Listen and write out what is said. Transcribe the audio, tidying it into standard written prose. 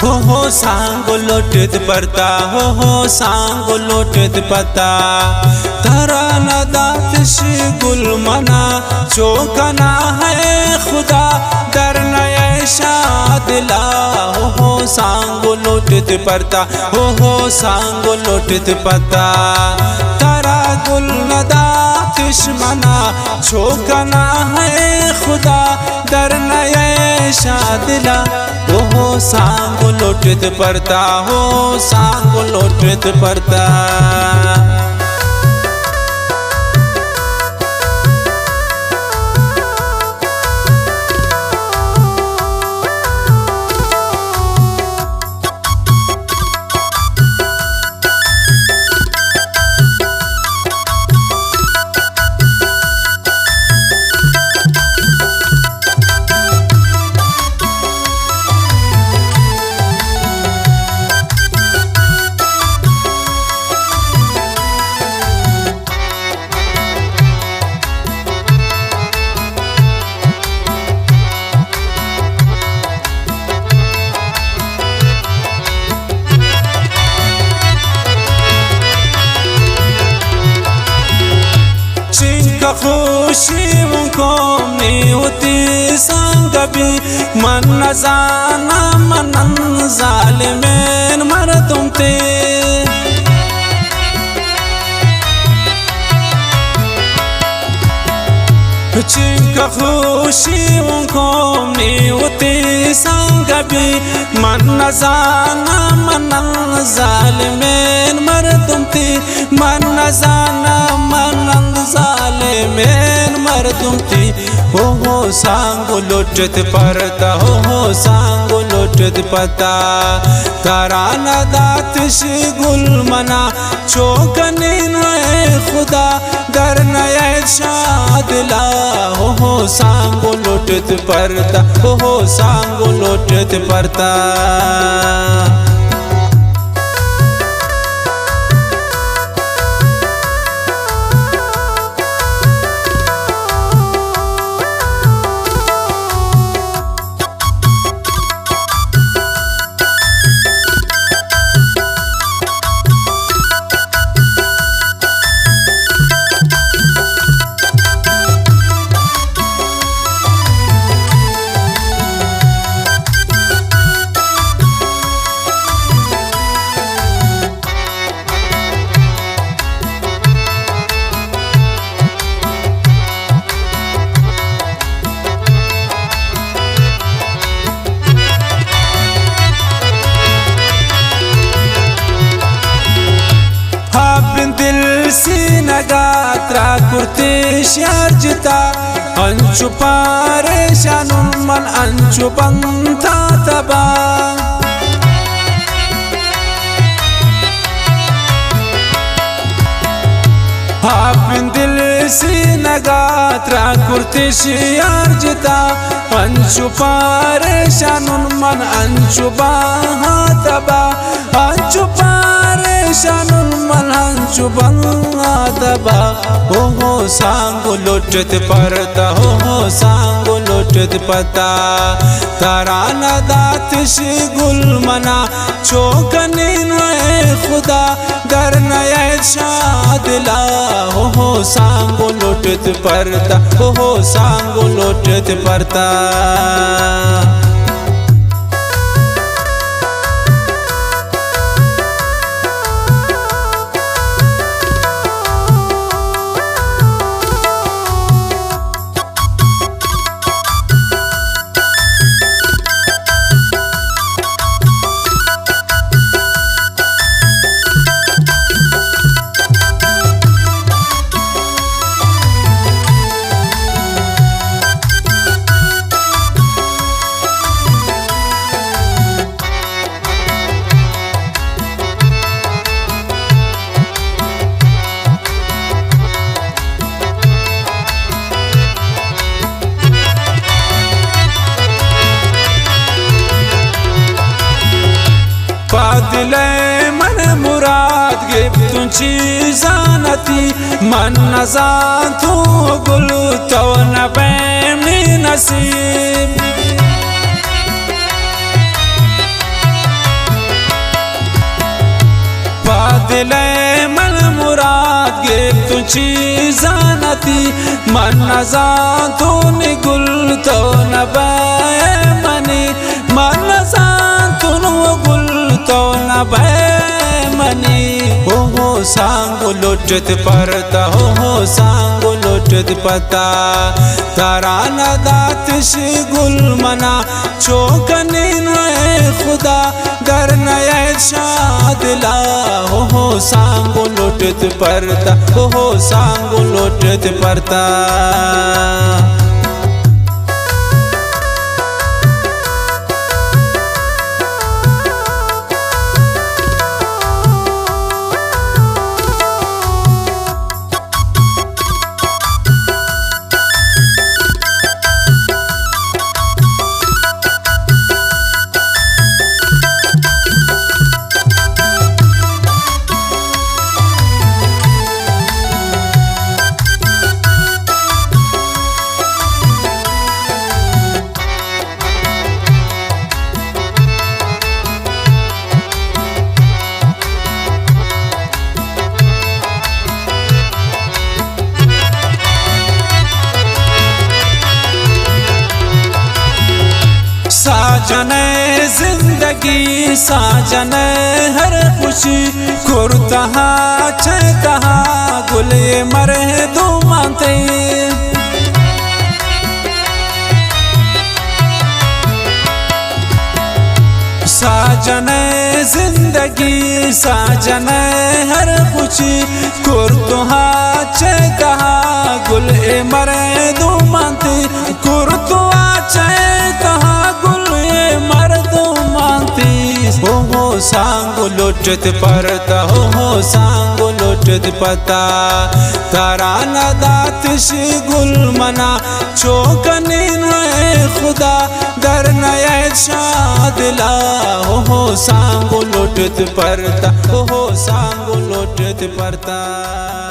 हो सांगो लोटत परता हो सांगो लोटत पता धरा न दातिश गुल मना चौकना है खुदा डर नए शादिला हो सांगो लोटत परता हो सांगो लोटत पता धरा गुल न दातिश मना चौकना है खुदा डर नए शादिला हो सांगो लोटत परता हो सांगो लोटत परता। खुशी मुकोम ने होती संग भी मन जाना मनन जालिमेन मर तुम ते चिंका खुशी मुकोम ने होती संग भी मन जाना मनन जालिमेन मर तुम ते मन जाना मनन मेन मर तुम थी हो सांगो लोटत परता हो सांगो लोटत पता तारा न दातिश गुल मना चौकने नए खुदा डर नए शादिला हो सांगो लोटत परता हो सांगो लोटत परता। नगात्रा कुर्ती शारजता अंशु परेशान मन अंशु बंता तबा हापिन दिल सी नगात्रा कुर्ती शारजता अंशु परेशान मन अंशु बंता तबा अंशु परेशान मन अंशु दबा हो सांगो लोटत परता हो सांगो लोटत पता तारा न दातिश गुल मना चौकने नए खुदा डर नए शादिला हो सांगो लोटत परता हो सांगो लोटत परता। दिले मन मुराद गिब तुझी जानती मन नजान तू गुल तो न बेमी नसीब पहले मन मुराद गे तुझी जानती मन नजान तून गुल तो नबाए मनी मन नजान तून गुल तो नबाए मनी हो सांगो लोटत परता हो सांगो लोटत पता तारा नदात गुल मना चौकनी खुदा दर नया शादिला हो सांगो लोटत परता हो सांगो लोटत परता साजने जिंदगी साजने हर खुशी कुर्तहा चहा गुले मरे दो मानते साजने जिंदगी साजने हर खुशी कुर्तहा चहा गुले मरे दो मानते कुर्तुआ चहा हो सांगो लोटत परता हो सांगो लोटत पता तारा नदात गुल मना चौकनी खुदा दर नया शादिला हो सांगो लोटत परता हो सांगो लोटत परता।